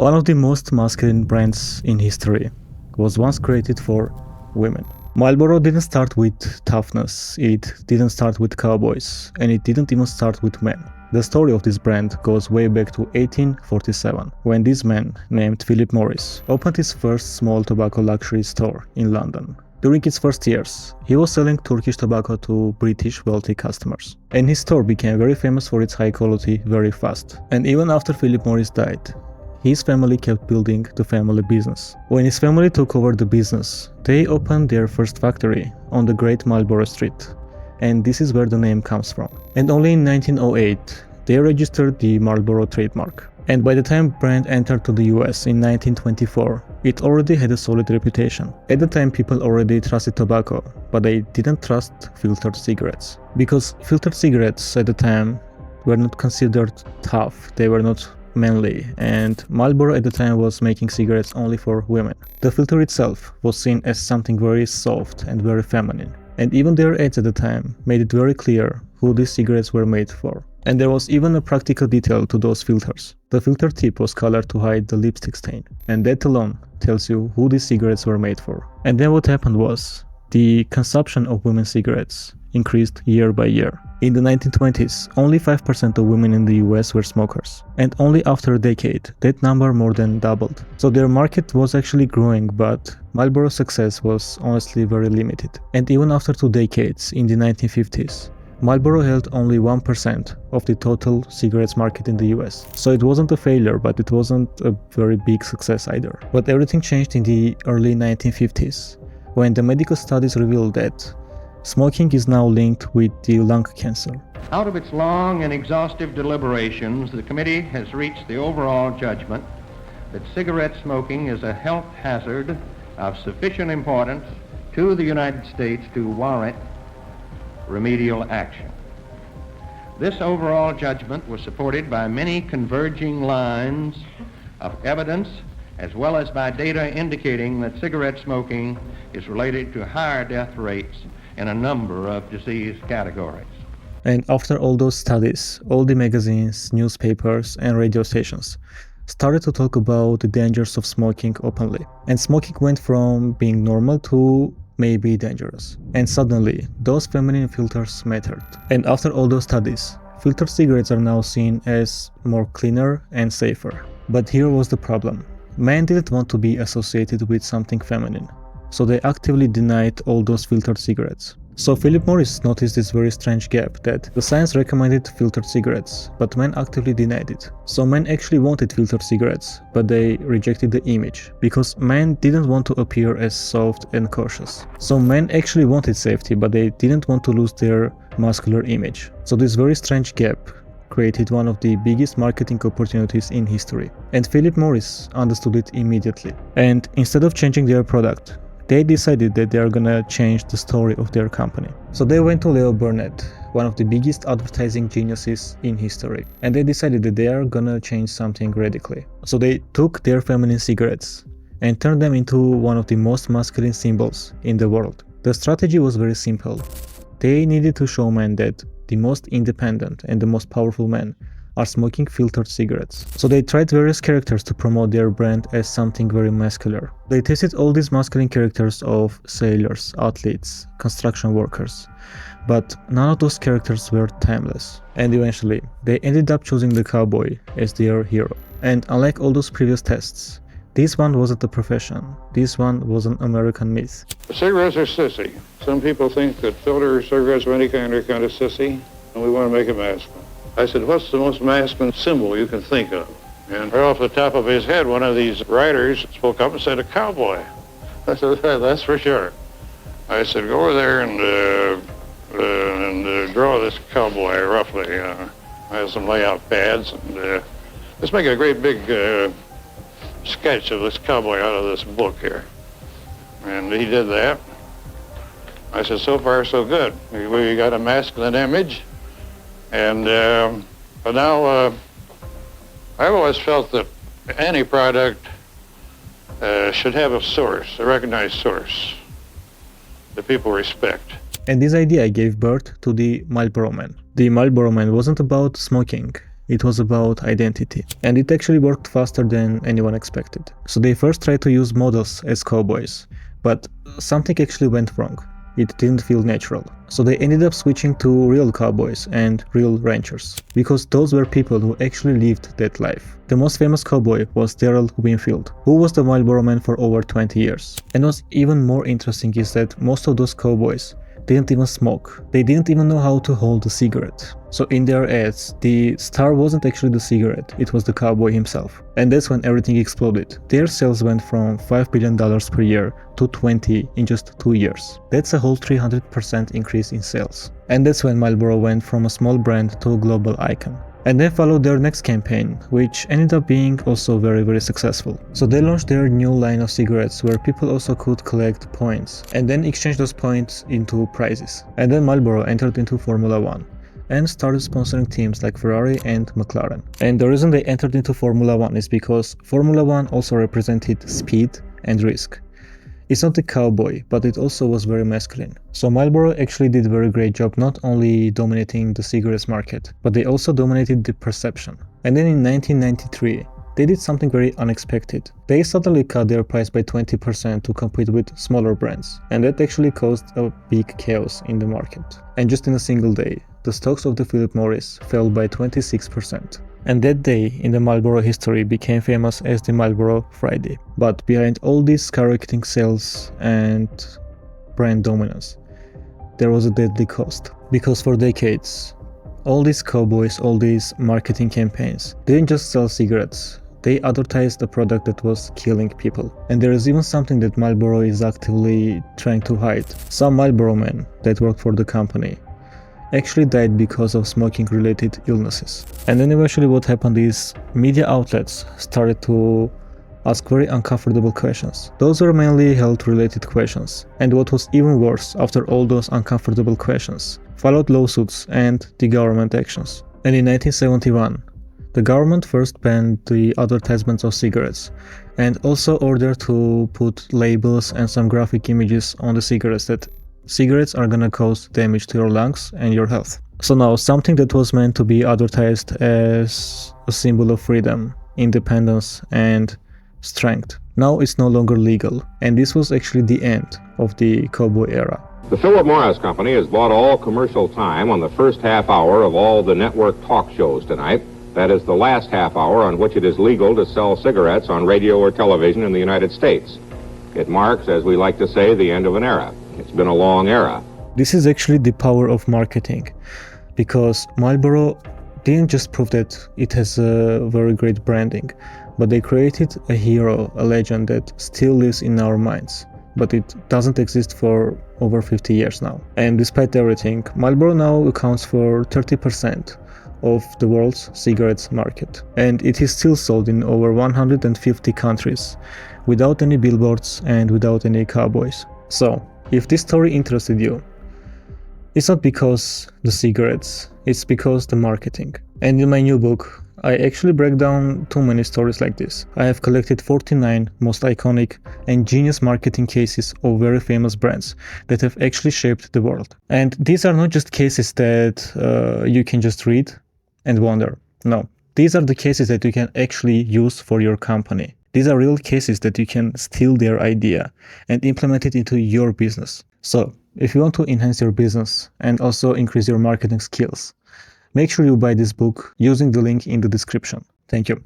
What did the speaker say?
One of the most masculine brands in history was once created for women. Marlboro didn't start with toughness, it didn't start with cowboys, and it didn't even start with men. The story of this brand goes way back to 1847, when this man, named Philip Morris, opened his first small tobacco luxury store in London. During its first years, he was selling Turkish tobacco to British wealthy customers, and his store became very famous for its high quality very fast. And even after Philip Morris died, his family kept building the family business. When his family took over the business, they opened their first factory on the Great Marlborough Street, and this is where the name comes from. And only in 1908, they registered the Marlboro trademark. And by the time brand entered to the US in 1924, it already had a solid reputation. At the time, people already trusted tobacco, but they didn't trust filtered cigarettes. Because filtered cigarettes at the time were not considered tough, they were not manly, and Marlboro at the time was making cigarettes only for women. The filter itself was seen as something very soft and very feminine, and even their ads at the time made it very clear who these cigarettes were made for. And there was even a practical detail to those filters. The filter tip was colored to hide the lipstick stain, and that alone tells you who these cigarettes were made for. And then what happened was, the consumption of women's cigarettes increased year by year. In the 1920s, only 5% of women in the US were smokers, and only after a decade, that number more than doubled. So their market was actually growing, but Marlboro's success was honestly very limited. And even after 2 decades, in the 1950s, Marlboro held only 1% of the total cigarettes market in the US. So it wasn't a failure, but it wasn't a very big success either. But everything changed in the early 1950s, when the medical studies revealed that smoking is now linked with the lung cancer. Out of its long and exhaustive deliberations, the committee has reached the overall judgment that cigarette smoking is a health hazard of sufficient importance to the United States to warrant remedial action. This overall judgment was supported by many converging lines of evidence, as well as by data indicating that cigarette smoking is related to higher death rates in a number of disease categories. And after all those studies, all the magazines, newspapers, and radio stations started to talk about the dangers of smoking openly. And smoking went from being normal to maybe dangerous. And suddenly, those feminine filters mattered. And after all those studies, filtered cigarettes are now seen as more cleaner and safer. But here was the problem. Men didn't want to be associated with something feminine, so they actively denied all those filtered cigarettes. So Philip Morris noticed this very strange gap, that the science recommended filtered cigarettes, but men actively denied it. So men actually wanted filtered cigarettes, but they rejected the image, because men didn't want to appear as soft and cautious. So men actually wanted safety, but they didn't want to lose their muscular image. So this very strange gap created one of the biggest marketing opportunities in history. And Philip Morris understood it immediately. And instead of changing their product, they decided that they are gonna change the story of their company. So they went to Leo Burnett, one of the biggest advertising geniuses in history, and they decided that they are gonna change something radically. So they took their feminine cigarettes and turned them into one of the most masculine symbols in the world. The strategy was very simple. They needed to show men that the most independent and the most powerful men are smoking filtered cigarettes. So they tried various characters to promote their brand as something very muscular. They tested all these masculine characters of sailors, athletes, construction workers, but none of those characters were timeless. And eventually, they ended up choosing the cowboy as their hero. And unlike all those previous tests, this one wasn't a profession. This one was an American myth. Cigarettes are sissy. Some people think that filter cigarettes of any kind are kind of sissy, and we want to make it masculine. I said, what's the most masculine symbol you can think of? And right off the top of his head, one of these writers spoke up and said, a cowboy. I said, that's for sure. I said, go over there and draw this cowboy roughly. I have some layout pads, and let's make a great big sketch of this cowboy out of this book here. And he did that. I said, so far so good. We got a masculine image. And but now I've always felt that any product should have a source, a recognized source that people respect. And this idea gave birth to the Marlboro Man. The Marlboro Man wasn't about smoking, it was about identity. And it actually worked faster than anyone expected. So they first tried to use models as cowboys, but something actually went wrong. It didn't feel natural. So they ended up switching to real cowboys and real ranchers, because those were people who actually lived that life. The most famous cowboy was Darrell Winfield, who was the Marlboro Man for over 20 years. And what's even more interesting is that most of those cowboys didn't even smoke. They didn't even know how to hold a cigarette. So in their ads, the star wasn't actually the cigarette, it was the cowboy himself. And that's when everything exploded. Their sales went from $5 billion per year to 20 in just 2 years. That's a whole 300% increase in sales. And that's when Marlboro went from a small brand to a global icon. And they followed their next campaign, which ended up being also very successful. So they launched their new line of cigarettes where people also could collect points and then exchange those points into prizes. And then Marlboro entered into Formula 1 and started sponsoring teams like Ferrari and McLaren. And the reason they entered into Formula 1 is because Formula 1 also represented speed and risk. It's not a cowboy, but it also was very masculine. So Marlboro actually did a very great job not only dominating the cigarettes market, but they also dominated the perception. And then in 1993, they did something very unexpected. They suddenly cut their price by 20% to compete with smaller brands. And that actually caused a big chaos in the market. And just in a single day, the stocks of the Philip Morris fell by 26%. And that day in the Marlboro history became famous as the Marlboro Friday. But behind all these skyrocketing sales and brand dominance, there was a deadly cost. Because for decades, all these cowboys, all these marketing campaigns didn't just sell cigarettes. They advertised a product that was killing people. And there is even something that Marlboro is actively trying to hide. Some Marlboro men that worked for the company actually died because of smoking related illnesses. And then eventually what happened is media outlets started to ask very uncomfortable questions. Those were mainly health related questions. And what was even worse, after all those uncomfortable questions, followed lawsuits and the government actions. And in 1971, the government first banned the advertisements of cigarettes and also ordered to put labels and some graphic images on the cigarettes that cigarettes are gonna cause damage to your lungs and your health. So now something that was meant to be advertised as a symbol of freedom, independence and strength, now it's no longer legal. And this was actually the end of the cowboy era. The Philip Morris Company has bought all commercial time on the first half hour of all the network talk shows tonight. That is the last half hour on which it is legal to sell cigarettes on radio or television in the United States. It marks, as we like to say, the end of an era. It's been a long era. This is actually the power of marketing, because Marlboro didn't just prove that it has a very great branding, but they created a hero, a legend that still lives in our minds, but it doesn't exist for over 50 years now. And despite everything, Marlboro now accounts for 30% of the world's cigarettes market, and it is still sold in over 150 countries without any billboards and without any cowboys. So if this story interested you, it's not because the cigarettes, it's because the marketing. And in my new book, I actually break down too many stories like this. I have collected 49 most iconic and genius marketing cases of very famous brands that have actually shaped the world. And these are not just cases that you can just read and wonder. No, these are the cases that you can actually use for your company. These are real cases that you can steal their idea and implement it into your business. So, if you want to enhance your business and also increase your marketing skills, make sure you buy this book using the link in the description. Thank you.